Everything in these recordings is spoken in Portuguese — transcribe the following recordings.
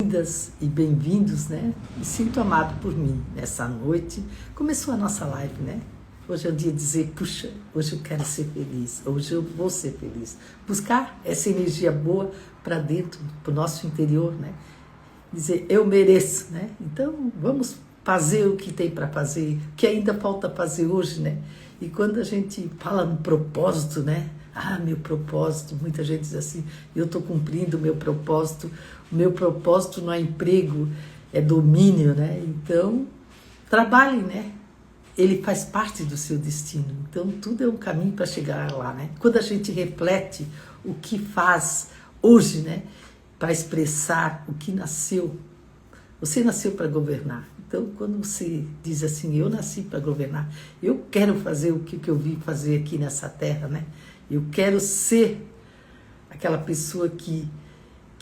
Bem-vindas e bem-vindos, né? Me sinto amado por mim. Nessa noite começou a nossa live, né? Hoje é o dia de dizer, puxa, hoje eu quero ser feliz, hoje eu vou ser feliz. Buscar essa energia boa para dentro, para o nosso interior, né? Dizer, eu mereço, né? Então, vamos fazer o que tem para fazer, o que ainda falta fazer hoje, né? E quando a gente fala no propósito, né? Ah, meu propósito, muita gente diz assim, eu estou cumprindo o meu propósito não é emprego, é domínio, né? Então, trabalhe, né? Ele faz parte do seu destino, então tudo é um caminho para chegar lá, né? Quando a gente reflete o que faz hoje, né? Para expressar o que nasceu, você nasceu para governar. Então, quando você diz assim, eu nasci para governar, eu quero fazer o que eu vim fazer aqui nessa terra, né? Eu quero ser aquela pessoa que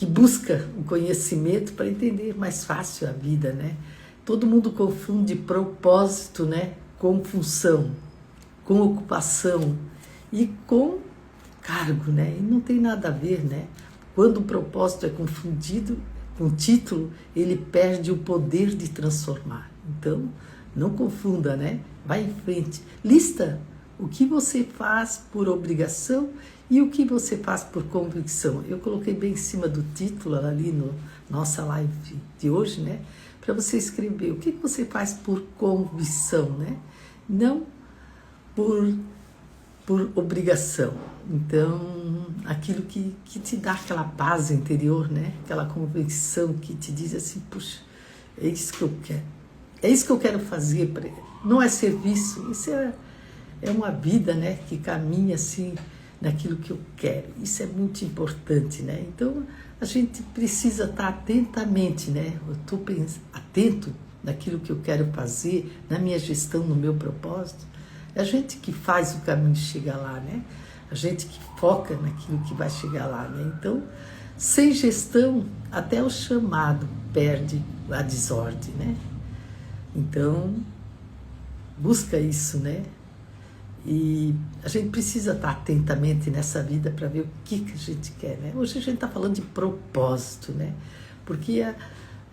busca o conhecimento para entender mais fácil a vida, né? Todo mundo confunde propósito, né, com função, com ocupação e com cargo, né? E não tem nada a ver, né? Quando o propósito é confundido com título, ele perde o poder de transformar. Então, não confunda, né? Vai em frente. Lista o que você faz por obrigação e o que você faz por convicção. Eu coloquei bem em cima do título ali no nossa live de hoje, né? Para você escrever o que você faz por convicção, né? Não por obrigação. Então, aquilo que te dá aquela paz interior, né? Aquela convicção que te diz assim, puxa, é isso que eu quero. É isso que eu quero fazer. Não é serviço, isso é uma vida, né? Que caminha assim naquilo que eu quero. Isso é muito importante, né? Então, a gente precisa estar atentamente, né? Eu estou atento naquilo que eu quero fazer, na minha gestão, no meu propósito. É a gente que faz o caminho chegar lá, né? A gente que foca naquilo que vai chegar lá, né? Então, sem gestão, até o chamado perde a desordem, né? Então, busca isso, né? E a gente precisa estar atentamente nessa vida para ver o que a gente quer, né? Hoje a gente está falando de propósito, né? Porque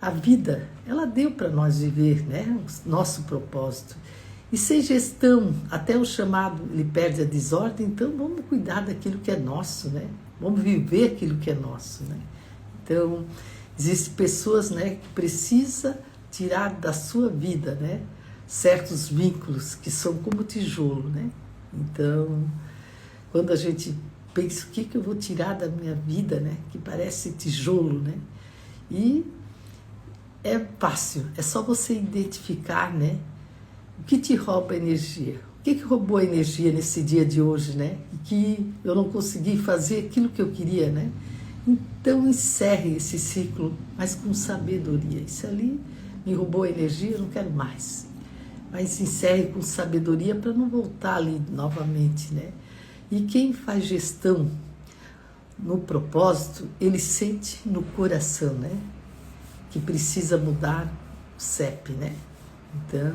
a vida, ela deu para nós viver, né? O nosso propósito. E sem gestão, até o chamado, ele perde a desordem, então vamos cuidar daquilo que é nosso, né? Vamos viver aquilo que é nosso, né? Então, existem pessoas, né, que precisam tirar da sua vida, né, certos vínculos que são como tijolo, né? Então, quando a gente pensa, o que eu vou tirar da minha vida, né, que parece tijolo, né? E é fácil, é só você identificar, né, o que te rouba energia? O que roubou a energia nesse dia de hoje, né? Que eu não consegui fazer aquilo que eu queria, né? Então encerre esse ciclo, mas com sabedoria. Isso ali me roubou a energia, eu não quero mais. Mas encerre com sabedoria para não voltar ali novamente, né? E quem faz gestão no propósito, ele sente no coração, né? Que precisa mudar o CEP, né? Então,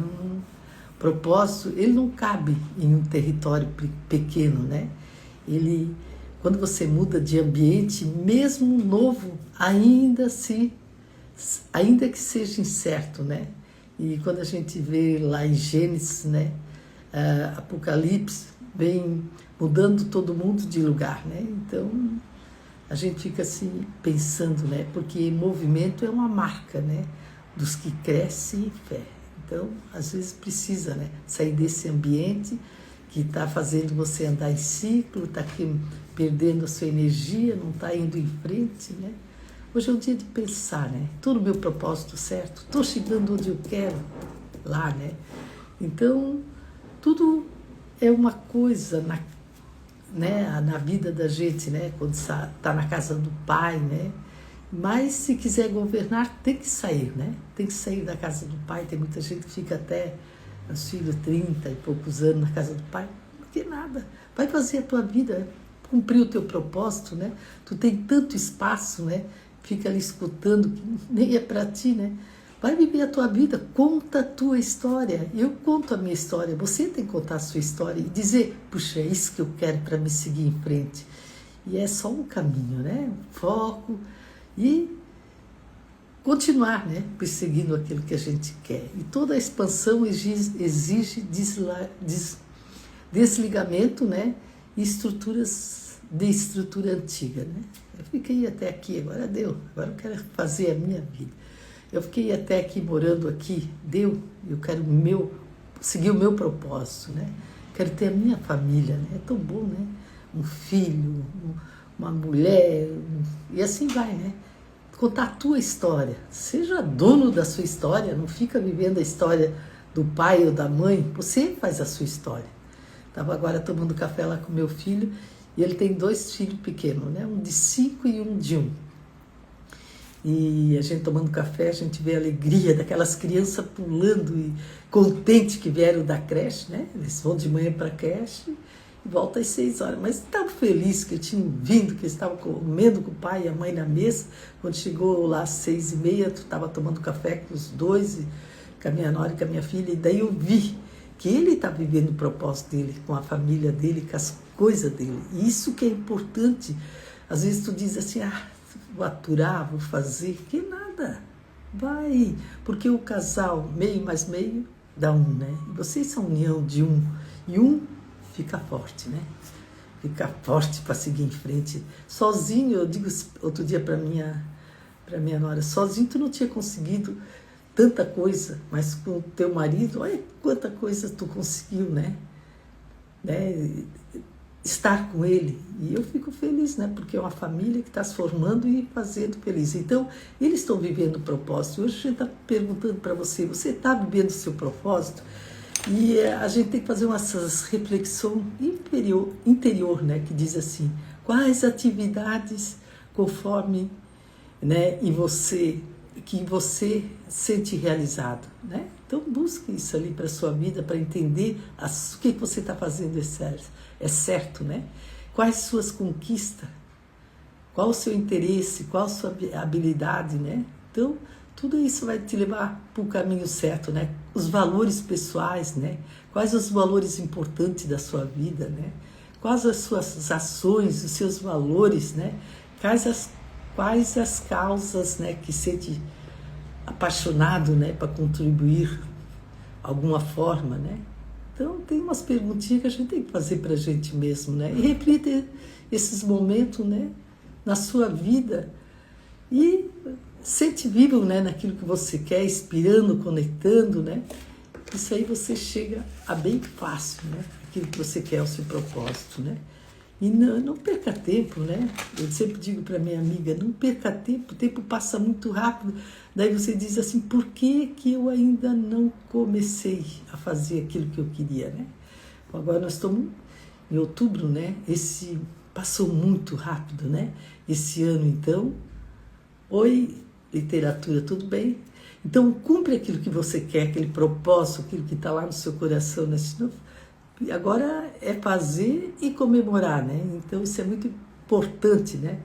propósito, ele não cabe em um território pequeno, né? Ele, quando você muda de ambiente, mesmo novo, ainda que seja incerto, né? E quando a gente vê lá em Gênesis, né? Apocalipse, vem mudando todo mundo de lugar, né? Então, a gente fica assim pensando, né? Porque movimento é uma marca, né? Dos que crescem em fé. Então, às vezes precisa, né, sair desse ambiente que está fazendo você andar em ciclo, está perdendo a sua energia, não está indo em frente, né? Hoje é o dia de pensar, né? Estou no meu propósito certo, estou chegando onde eu quero, lá, né? Então, tudo é uma coisa na vida da gente, né? Quando está na casa do Pai, né? Mas se quiser governar, tem que sair, né? Tem que sair da casa do pai. Tem muita gente que fica até os filhos 30 e poucos anos na casa do pai. Não tem nada. Vai fazer a tua vida, cumprir o teu propósito, né? Tu tem tanto espaço, né? Fica ali escutando, que nem é para ti, né? Vai viver a tua vida, conta a tua história. Eu conto a minha história, você tem que contar a sua história e dizer, puxa, é isso que eu quero para me seguir em frente. E é só um caminho, né? Foco. E continuar, né, perseguindo aquilo que a gente quer. E toda a expansão exige desligamento, né, e de estrutura antiga, né. Eu fiquei até aqui, agora deu, agora eu quero fazer a minha vida. Eu fiquei até aqui, morando aqui, deu, eu quero seguir o meu propósito, né. Quero ter a minha família, né, é tão bom, né, um filho, uma mulher, e assim vai, né. Contar a tua história, seja dono da sua história, não fica vivendo a história do pai ou da mãe, você faz a sua história. Estava agora tomando café lá com meu filho, e ele tem 2 filhos pequenos, né? Um de 5 e um de 1. E a gente tomando café, a gente vê a alegria daquelas crianças pulando e contente que vieram da creche, né? Eles vão de manhã para a creche e voltam às 6 horas. Mas estavam felizes que eu tinha vindo, que eles estavam comendo com o pai e a mãe na mesa. Quando chegou lá às 6h30, eu estava tomando café com os 2, com a minha nora e com a minha filha, e daí eu vi que ele está vivendo o propósito dele, com a família dele, com as coisas dele. E isso que é importante. Às vezes tu diz assim, vou aturar, vou fazer, que nada. Vai, porque o casal, meio mais meio, dá 1, né? E vocês são união de 1. E 1 fica forte, né? Fica forte para seguir em frente. Sozinho, eu digo outro dia para minha nora, sozinho tu não tinha conseguido tanta coisa, mas com o teu marido, olha quanta coisa tu conseguiu, né? Estar com ele. E eu fico feliz, né? Porque é uma família que está se formando e fazendo feliz. Então, eles estão vivendo o propósito. Hoje a gente está perguntando para você está vivendo o seu propósito? E a gente tem que fazer uma reflexão interior, né? Que diz assim, quais atividades conforme, né? Que você sente realizado, né? Então busque isso ali para a sua vida, para entender o que você está fazendo é certo, né? Quais suas conquistas, qual o seu interesse, qual a sua habilidade, né? Então, tudo isso vai te levar para o caminho certo, né? Os valores pessoais, né? Quais os valores importantes da sua vida, né? Quais as suas ações, os seus valores, né? Quais as causas, né, que sente apaixonado, né, para contribuir alguma forma, né? Então tem umas perguntinhas que a gente tem que fazer para a gente mesmo, né? E reflita esses momentos, né, na sua vida e sente vivo, né, naquilo que você quer, inspirando, conectando, né? Isso aí você chega a bem fácil, né? Aquilo que você quer, o seu propósito, né? E não perca tempo, né? Eu sempre digo para minha amiga, não perca tempo, o tempo passa muito rápido. Daí você diz assim, por que eu ainda não comecei a fazer aquilo que eu queria, né? Agora nós estamos em outubro, né? Passou muito rápido, né? Esse ano, então. Oi, literatura, tudo bem? Então, cumpre aquilo que você quer, aquele propósito, aquilo que está lá no seu coração, né? E agora é fazer e comemorar, né? Então isso é muito importante, né?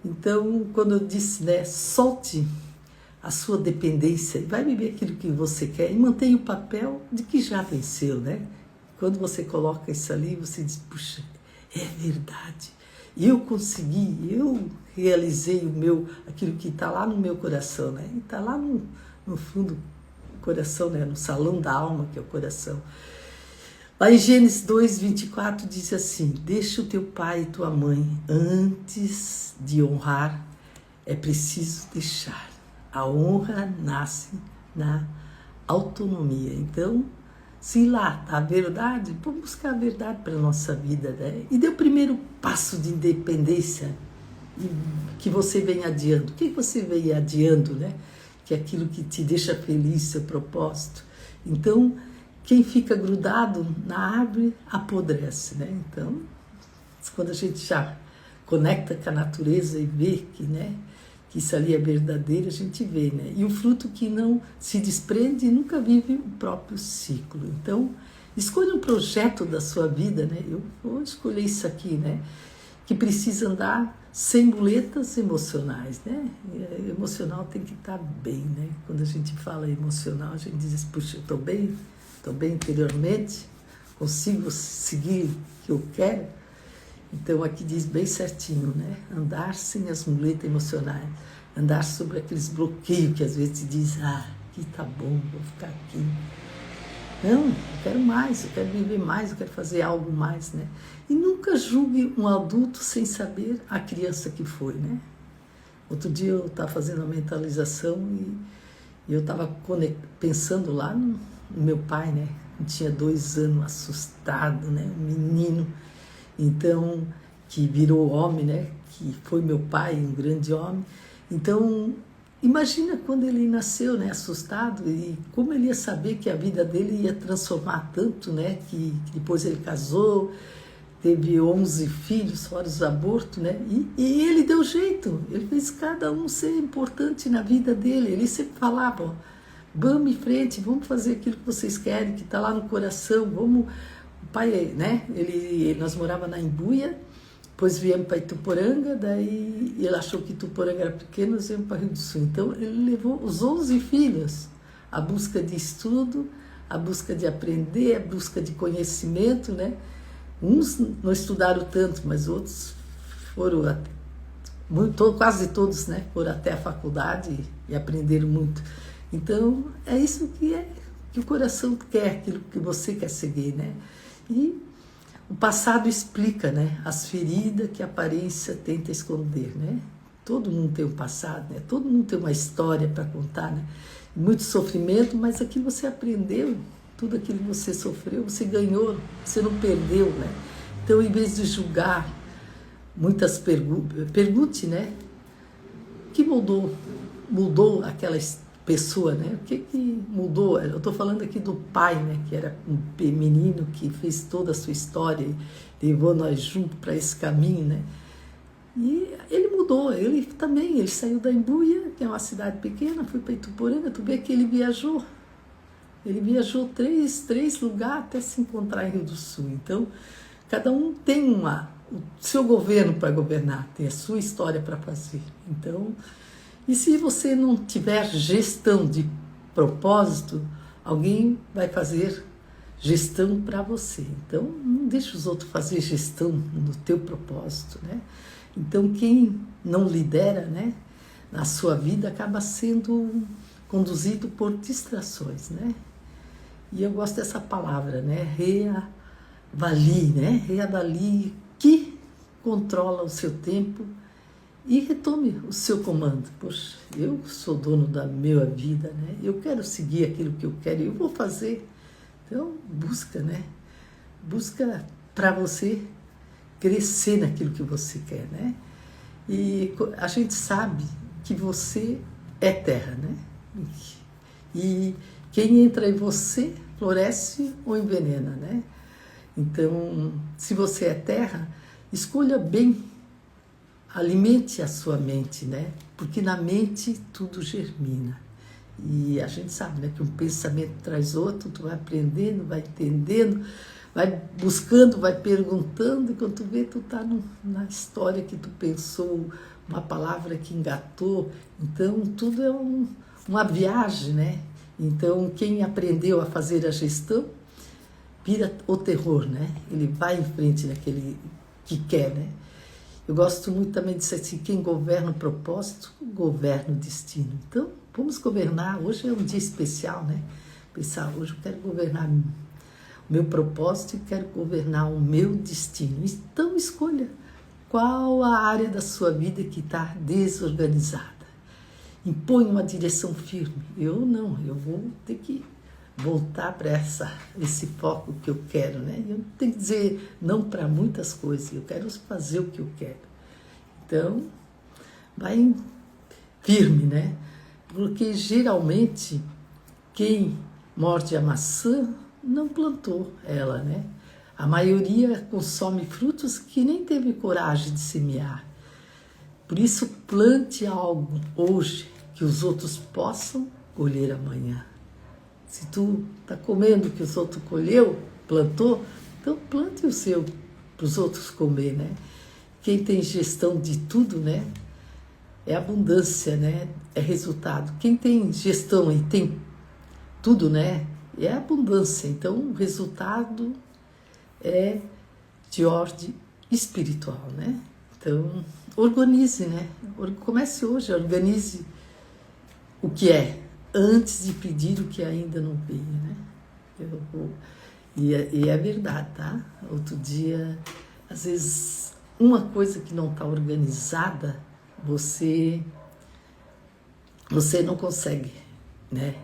Então, quando eu disse, né, solte a sua dependência e vai viver aquilo que você quer e mantenha o papel de que já venceu, né? Quando você coloca isso ali, você diz, puxa, é verdade. Eu consegui, eu realizei aquilo que está lá no meu coração, né? E está lá no fundo do coração, né? No salão da alma, que é o coração. Lá em Gênesis 2:24 diz assim, deixa o teu pai e tua mãe, antes de honrar, é preciso deixar. A honra nasce na autonomia. Então, se lá está a verdade, vamos buscar a verdade para a nossa vida, né? E dê o primeiro passo de independência que você vem adiando. O que você vem adiando, né? Que é aquilo que te deixa feliz, seu propósito. Então, quem fica grudado na árvore apodrece, né? Então, quando a gente já conecta com a natureza e vê que, né, que isso ali é verdadeiro, a gente vê, né? E o fruto que não se desprende nunca vive o próprio ciclo. Então, escolha um projeto da sua vida, né? Eu vou escolher isso aqui, né? Que precisa andar sem muletas emocionais, né? E emocional tem que estar bem, né? Quando a gente fala emocional, a gente diz, puxa, eu estou bem interiormente, consigo seguir o que eu quero. Então aqui diz bem certinho, né? Andar sem as muletas emocionais. andar sobre aqueles bloqueios que às vezes te diz, aqui tá bom, vou ficar aqui. Não, eu quero mais, eu quero viver mais, eu quero fazer algo mais, né? E nunca julgue um adulto sem saber a criança que foi, né? Outro dia eu estava fazendo a mentalização e eu estava pensando lá no meu pai, né? Eu tinha 2 anos, assustado, né? Um menino, então, que virou homem, né? Que foi meu pai, um grande homem. Então, imagina quando ele nasceu, né, assustado, e como ele ia saber que a vida dele ia transformar tanto, né, que depois ele casou, teve 11 filhos, fora os abortos, né, e ele deu jeito, ele fez cada um ser importante na vida dele. Ele sempre falava, ó, vamos em frente, vamos fazer aquilo que vocês querem, que está lá no coração, vamos... O pai, né, nós morávamos na Imbuia, depois viemos para Ituporanga, daí ele achou que Ituporanga era pequeno, nós viemos para Rio do Sul. Então ele levou os 11 filhos à busca de estudo, à busca de aprender, à busca de conhecimento, né? Uns não estudaram tanto, mas outros foram, quase todos, né? Foram até a faculdade e aprenderam muito. Então é isso que o coração quer, aquilo que você quer seguir, né? E o passado explica, né, as feridas que a aparência tenta esconder, né? Todo mundo tem um passado, né? Todo mundo tem uma história para contar, né? Muito sofrimento, mas aquilo você aprendeu, tudo aquilo que você sofreu, você ganhou, você não perdeu, né? Então, em vez de julgar, muitas pergunte, né? O que mudou aquela pessoa, né? O que mudou? Eu estou falando aqui do pai, né? Que era um menino que fez toda a sua história e levou nós juntos para esse caminho, né? E ele mudou, ele também, ele saiu da Imbuia, que é uma cidade pequena, foi para Ituporanga. Tu vê que ele viajou 3 lugares até se encontrar em Rio do Sul. Então, cada um tem o seu governo para governar, tem a sua história para fazer. Então, e se você não tiver gestão de propósito, alguém vai fazer gestão para você. Então, não deixe os outros fazer gestão no teu propósito, né? Então, quem não lidera, né, na sua vida acaba sendo conduzido por distrações, né? E eu gosto dessa palavra, né? Reavalie, né? Reavalie, que controla o seu tempo e retome o seu comando. Poxa, eu sou dono da minha vida, né? Eu quero seguir aquilo que eu quero e eu vou fazer. Então, busca, né? Busca para você crescer naquilo que você quer, né? E a gente sabe que você é terra, né? E quem entra em você floresce ou envenena, né? Então, se você é terra, escolha bem, alimente a sua mente, né? Porque na mente tudo germina. E a gente sabe, né, que um pensamento traz outro, tu vai aprendendo, vai entendendo, vai buscando, vai perguntando, e quando tu vê, tu tá na história que tu pensou, uma palavra que engatou. Então, tudo é uma viagem, né? Então, quem aprendeu a fazer a gestão, vira o terror, né? Ele vai em frente naquele que quer, né? Eu gosto muito também de dizer assim, quem governa o propósito, governa o destino. Então, vamos governar. Hoje é um dia especial, né? Pensar, hoje eu quero governar o meu propósito e quero governar o meu destino. Então, escolha qual a área da sua vida que está desorganizada. Impõe uma direção firme. Eu não, eu vou ter que voltar para esse foco que eu quero, né? Eu tenho que dizer não para muitas coisas, eu quero fazer o que eu quero. Então, vai firme, né? Porque geralmente quem morde a maçã não plantou ela, né? A maioria consome frutos que nem teve coragem de semear. Por isso, plante algo hoje que os outros possam colher amanhã. Se tu está comendo o que os outros plantou, então plante o seu para os outros comer, né? Quem tem gestão de tudo, né? É abundância, né? É resultado. Quem tem gestão e tem tudo, né? É abundância. Então, o resultado é de ordem espiritual, né? Então, organize, né? Comece hoje, organize o que é, antes de pedir o que ainda não veio, né? E é verdade, tá? Outro dia, às vezes, uma coisa que não está organizada, você não consegue, né?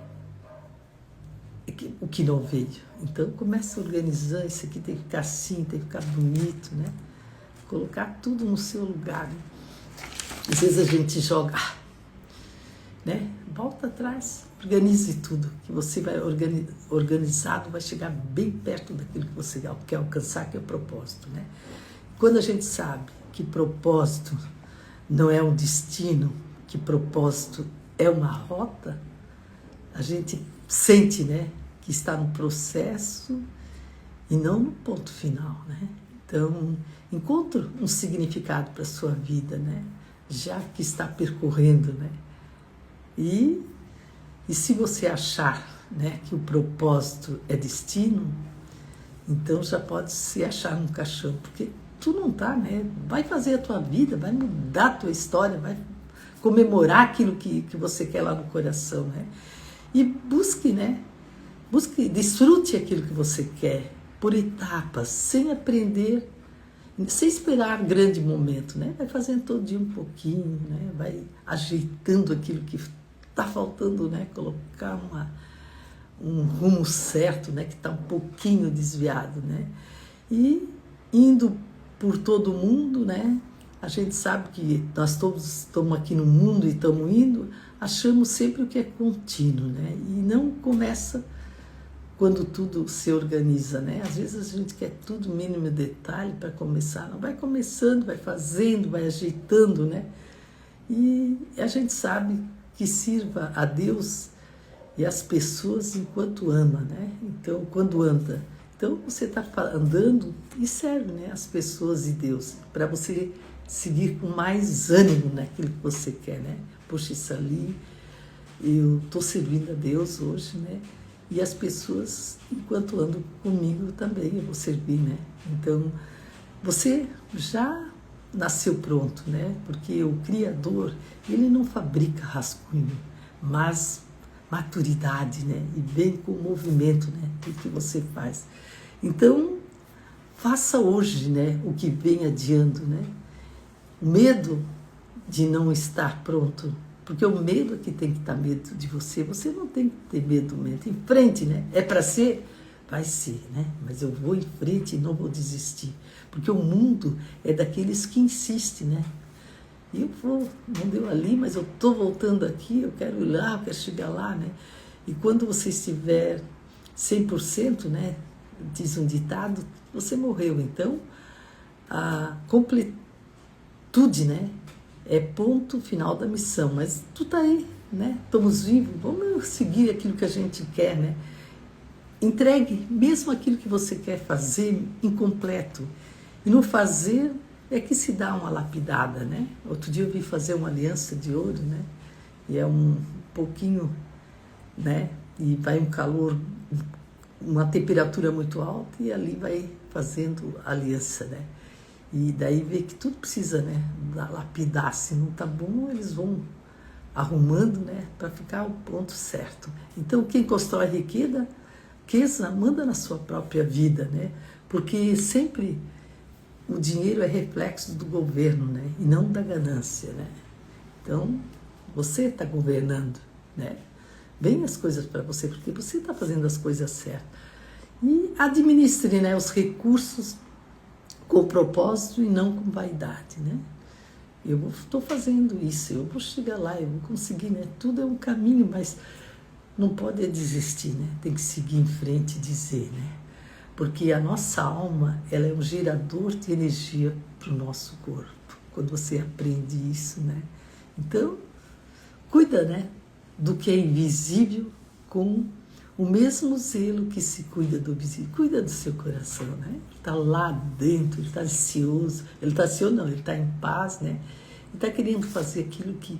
O que não veio. Então, comece a organizar, isso aqui tem que ficar assim, tem que ficar bonito, né? Colocar tudo no seu lugar, né? Às vezes a gente joga, né? Volta atrás, organize tudo, que você vai organizado, vai chegar bem perto daquilo que você quer alcançar, que é o propósito, né? Quando a gente sabe que propósito não é um destino, que propósito é uma rota, a gente sente, né, que está no processo e não no ponto final, né? Então, encontre um significado para a sua vida, né? Já que está percorrendo, né? E se você achar, né, que o propósito é destino, então já pode se achar num caixão, porque tu não tá, né? Vai fazer a tua vida, vai mudar a tua história, vai comemorar aquilo que você quer lá no coração, né? E busque, né? Desfrute aquilo que você quer, por etapas, sem aprender, sem esperar grande momento, né? Vai fazendo todo dia um pouquinho, né? Vai ajeitando aquilo que está faltando, né? Colocar um rumo certo, né? Que está um pouquinho desviado, né? E indo por todo mundo, né? A gente sabe que nós todos estamos aqui no mundo e estamos indo, achamos sempre o que é contínuo, né? E não começa quando tudo se organiza, né? Às vezes a gente quer tudo mínimo detalhe para começar, não vai começando, vai fazendo, vai ajeitando, né? E a gente sabe que sirva a Deus e as pessoas enquanto ama, né? Então, quando anda, então você está andando e serve, né, as pessoas e Deus, para você seguir com mais ânimo naquilo que você quer, né? Poxa, isso ali, eu estou servindo a Deus hoje, né? E as pessoas, enquanto andam comigo também, eu vou servir, né? Então, você já nasceu pronto, né? Porque o Criador, ele não fabrica rascunho, mas maturidade, né? E vem com o movimento, né? O que você faz. Então, faça hoje, né? O que vem adiando, né? O medo de não estar pronto, porque o medo é que tem que estar medo de você. Você não tem que ter medo do medo. Em frente, né? É para ser? Vai ser, né? Mas eu vou em frente e não vou desistir. Porque o mundo é daqueles que insistem, né? E eu vou, não deu ali, mas eu estou voltando aqui, eu quero ir lá, eu quero chegar lá, né? E quando você estiver 100%, né? Diz um ditado, você morreu. Então, a completude, né? É ponto final da missão, mas tu tá aí, né? Estamos vivos, vamos seguir aquilo que a gente quer, né? Entregue mesmo aquilo que você quer fazer incompleto. E no fazer é que se dá uma lapidada, né? Outro dia eu vi fazer uma aliança de ouro, né? E é um pouquinho, né? E vai um calor, uma temperatura muito alta e ali vai fazendo aliança, né? E daí vê que tudo precisa, né, lapidar. Se não tá bom, eles vão arrumando, né, para ficar o ponto certo. Então, quem constrói riqueza, manda na sua própria vida, né? Porque sempre o dinheiro é reflexo do governo, né, e não da ganância, né? Então, você está governando, né? Vem as coisas para você, porque você está fazendo as coisas certas. E administre, né, os recursos com propósito e não com vaidade, né? Eu estou fazendo isso, eu vou chegar lá, eu vou conseguir, né? Tudo é um caminho, mas não pode desistir, né? Tem que seguir em frente e dizer, né? Porque a nossa alma, ela é um gerador de energia para o nosso corpo. Quando você aprende isso, né? Então, cuida, né, do que é invisível com o mesmo zelo que se cuida do visível. Cuida do seu coração, né? Ele está lá dentro, ele está ansioso. Ele está ansioso, não, ele está em paz, né? Ele está querendo fazer aquilo que,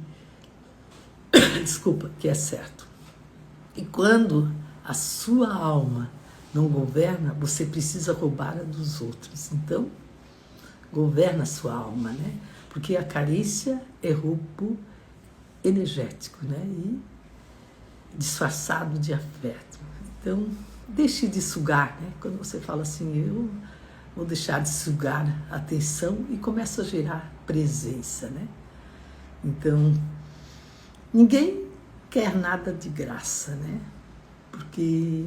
desculpa, que é certo. E quando a sua alma não governa, você precisa roubar a dos outros. Então, governa a sua alma, né? Porque a carência é roubo energético, né? E disfarçado de afeto. Então, deixe de sugar, né? Quando você fala assim, eu vou deixar de sugar a atenção e começa a gerar presença, né? Então, ninguém quer nada de graça, né? Porque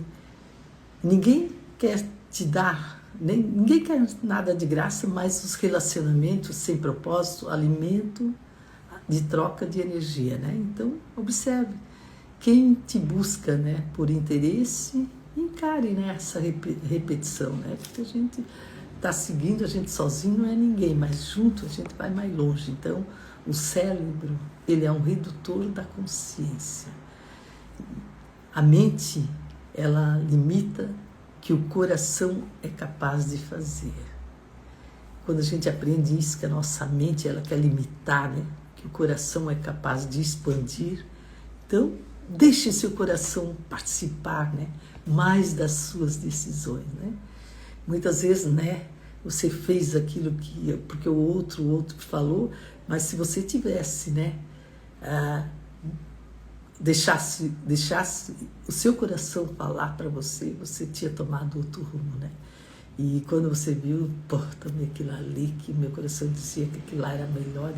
ninguém quer te dar, ninguém quer nada de graça, mas os relacionamentos sem propósito, alimento de troca de energia, né? Então, observe, quem te busca, né, por interesse, encare, né, essa repetição, né? Porque a gente está seguindo, a gente sozinho não é ninguém, mas junto a gente vai mais longe. Então, o cérebro, ele é um redutor da consciência. A mente, ela limita que o coração é capaz de fazer. Quando a gente aprende isso, que a nossa mente, ela quer limitar, né? Que o coração é capaz de expandir, então deixe seu coração participar, né? Mais das suas decisões, né? Muitas vezes, né? Você fez aquilo que porque o outro falou, mas se você tivesse, né? Deixasse o seu coração falar para você, você tinha tomado outro rumo, né? E quando você viu, pô, também aquilo ali, que meu coração dizia que aquilo lá era melhor,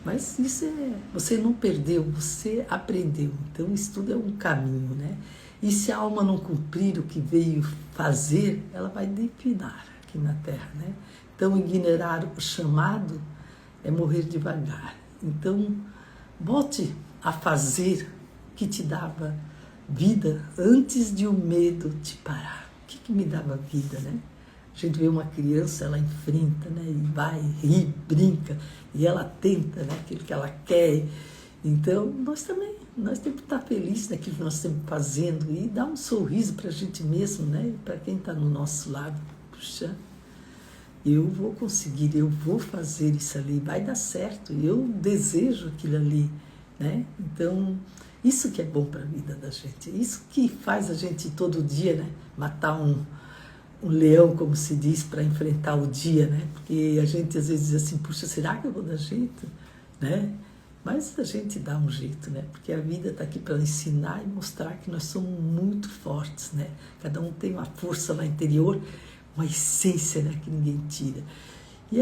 mas isso você não perdeu, você aprendeu. Então isso tudo é um caminho, né? E se a alma não cumprir o que veio fazer, ela vai declinar aqui na Terra, né? Então ignorar o chamado é morrer devagar. Então volte a fazer o que te dava vida antes de o medo te parar. O que me dava vida, né? A gente vê uma criança, ela enfrenta, né? E vai, ri, brinca, e ela tenta, né? Aquilo que ela quer. Então, nós temos que estar felizes naquilo que nós estamos fazendo e dar um sorriso para a gente mesmo, né? E para quem está no nosso lado. Puxa, eu vou conseguir, eu vou fazer isso ali, vai dar certo, eu desejo aquilo ali, né? Então, isso que é bom para a vida da gente, isso que faz a gente todo dia, né? Matar um leão, como se diz, para enfrentar o dia, né? Porque a gente às vezes diz assim, puxa, será que eu vou dar jeito? Né? Mas a gente dá um jeito, né? Porque a vida está aqui para ensinar e mostrar que nós somos muito fortes, né? Cada um tem uma força lá interior, uma essência, né? Que ninguém tira. E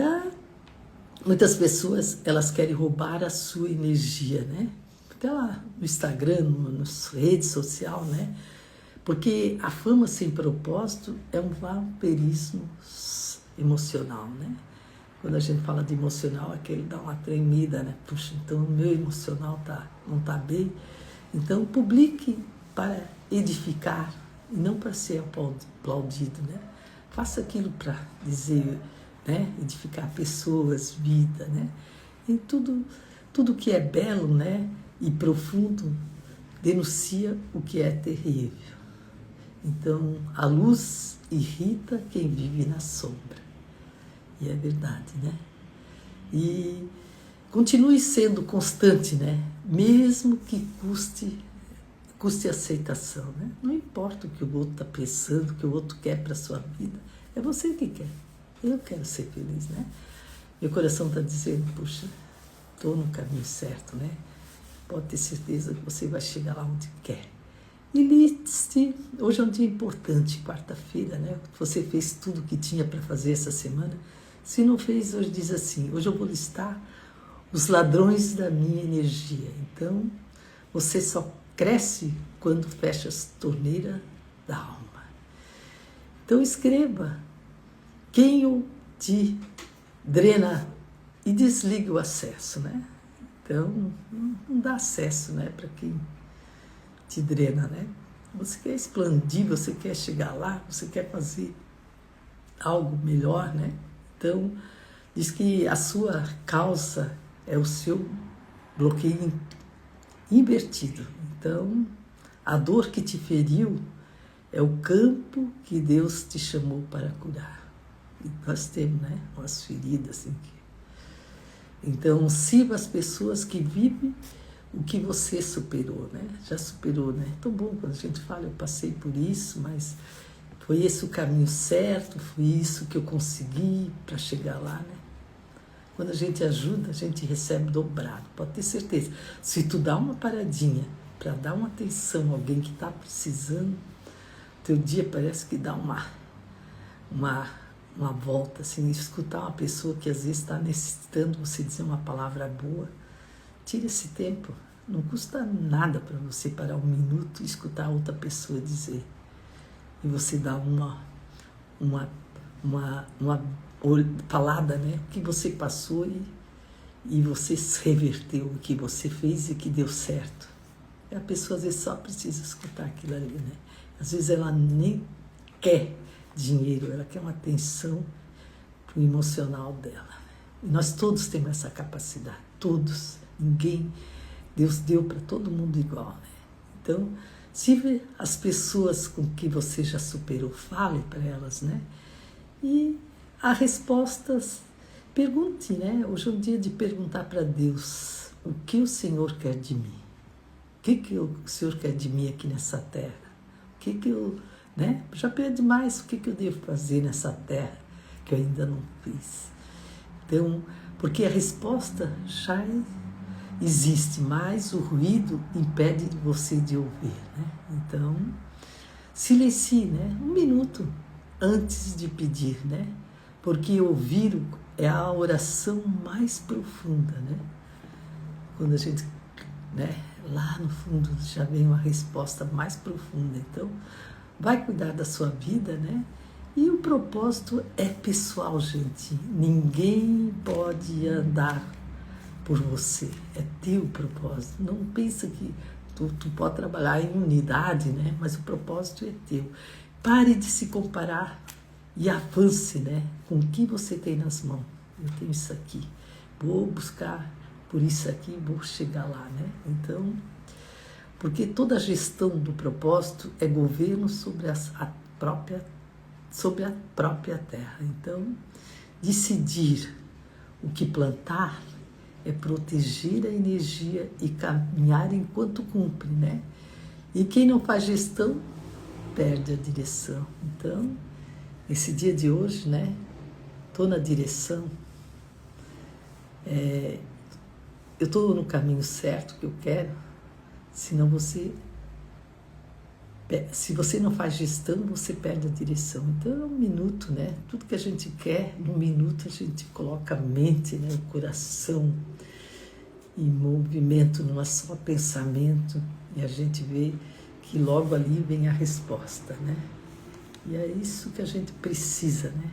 muitas pessoas, elas querem roubar a sua energia, né? Até lá no Instagram, nas redes sociais, né? Porque a fama sem propósito é um vampirismo emocional, né? Quando a gente fala de emocional, aquele dá uma tremida, né? Puxa, então o meu emocional não está bem. Então publique para edificar e não para ser aplaudido, né? Faça aquilo para dizer, né? Edificar pessoas, vida, né? E tudo que é belo, né? E profundo denuncia o que é terrível. Então, a luz irrita quem vive na sombra. E é verdade, né? E continue sendo constante, né? Mesmo que custe aceitação, né? Não importa o que o outro está pensando, o que o outro quer para a sua vida. É você que quer. Eu quero ser feliz, né? Meu coração está dizendo, puxa, estou no caminho certo, né? Pode ter certeza que você vai chegar lá onde quer. E liste, hoje é um dia importante, quarta-feira, né? Você fez tudo o que tinha para fazer essa semana. Se não fez, hoje diz assim, hoje eu vou listar os ladrões da minha energia. Então, você só cresce quando fecha as torneiras da alma. Então, escreva quem te drena e desliga o acesso, né? Então, não dá acesso, né, para quem te drena, né? Você quer expandir, você quer chegar lá, você quer fazer algo melhor, né? Então, diz que a sua causa é o seu bloqueio invertido. Então, a dor que te feriu é o campo que Deus te chamou para curar. E nós temos, né, umas feridas assim. Então, sirva as pessoas que vivem o que você superou, né? Já superou, né? Tão bom quando a gente fala, eu passei por isso, mas foi esse o caminho certo, foi isso que eu consegui para chegar lá, né? Quando a gente ajuda, a gente recebe dobrado, pode ter certeza. Se tu dá uma paradinha para dar uma atenção a alguém que está precisando, teu dia parece que dá uma volta, assim, escutar uma pessoa que às vezes está necessitando você dizer uma palavra boa. Tira esse tempo, não custa nada para você parar um minuto e escutar outra pessoa dizer. E você dá uma falada, né? O que você passou e você reverteu o que você fez e que deu certo. E a pessoa às vezes só precisa escutar aquilo ali, né? Às vezes ela nem quer dinheiro, ela quer uma atenção pro emocional dela. E nós todos temos essa capacidade, todos. Ninguém, Deus deu para todo mundo igual, né? Então, se as pessoas com que você já superou, fale para elas, né? E a respostas, pergunte, né? Hoje é um dia de perguntar para Deus o que o Senhor quer de mim. O que o Senhor quer de mim aqui nessa terra? O que eu, né? Já pedi mais, o que eu devo fazer nessa terra que eu ainda não fiz? Então, porque a resposta já existe, mas o ruído impede você de ouvir, né? Então, silencie, né? Um minuto antes de pedir, né? Porque ouvir é a oração mais profunda, né? Quando a gente, né? Lá no fundo já vem uma resposta mais profunda. Então, vai cuidar da sua vida, né? E o propósito é pessoal, gente. Ninguém pode andar por você. É teu propósito. Não pensa que tu pode trabalhar em unidade, né? Mas o propósito é teu. Pare de se comparar e avance, né? Com o que você tem nas mãos. Eu tenho isso aqui. Vou buscar por isso aqui, vou chegar lá, né? Então, porque toda a gestão do propósito é governo sobre a própria terra. Então, decidir o que plantar é proteger a energia e caminhar enquanto cumpre, né? E quem não faz gestão perde a direção. Então, esse dia de hoje, né? Estou na direção. Eu estou no caminho certo que eu quero. Senão se você não faz gestão, você perde a direção. Então é um minuto, né? Tudo que a gente quer, num minuto a gente coloca a mente, né? O coração em movimento, num só pensamento, e a gente vê que logo ali vem a resposta, né? E é isso que a gente precisa, né?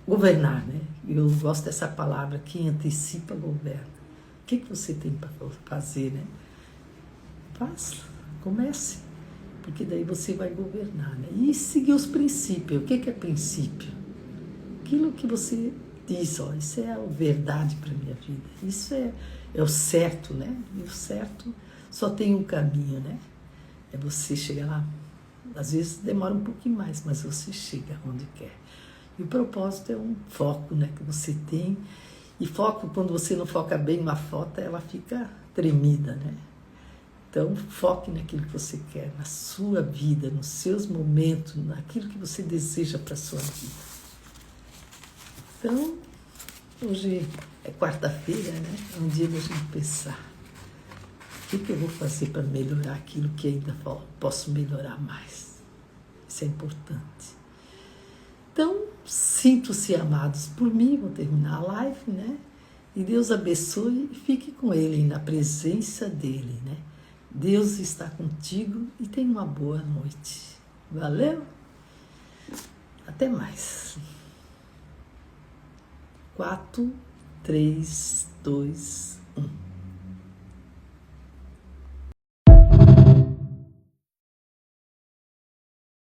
Governar, né? Eu gosto dessa palavra, quem antecipa, governa. O que você tem para fazer, né? Faça, comece, porque daí você vai governar, né? E seguir os princípios. O que é princípio? Aquilo que você diz, ó, isso é a verdade para a minha vida, isso é o certo, né? E o certo só tem um caminho, né? É você chegar lá. Às vezes demora um pouquinho mais, mas você chega onde quer. E o propósito é um foco, né, que você tem. E foco, quando você não foca bem uma foto, ela fica tremida, né? Então, foque naquilo que você quer, na sua vida, nos seus momentos, naquilo que você deseja para a sua vida. Então, hoje é quarta-feira, né? É um dia da gente pensar. O que eu vou fazer para melhorar aquilo que ainda posso melhorar mais? Isso é importante. Então, sintam-se amados por mim, vou terminar a live, né? E Deus abençoe e fique com Ele, na presença dEle, né? Deus está contigo e tenha uma boa noite. Valeu? Até mais. 4, 3, 2, 1.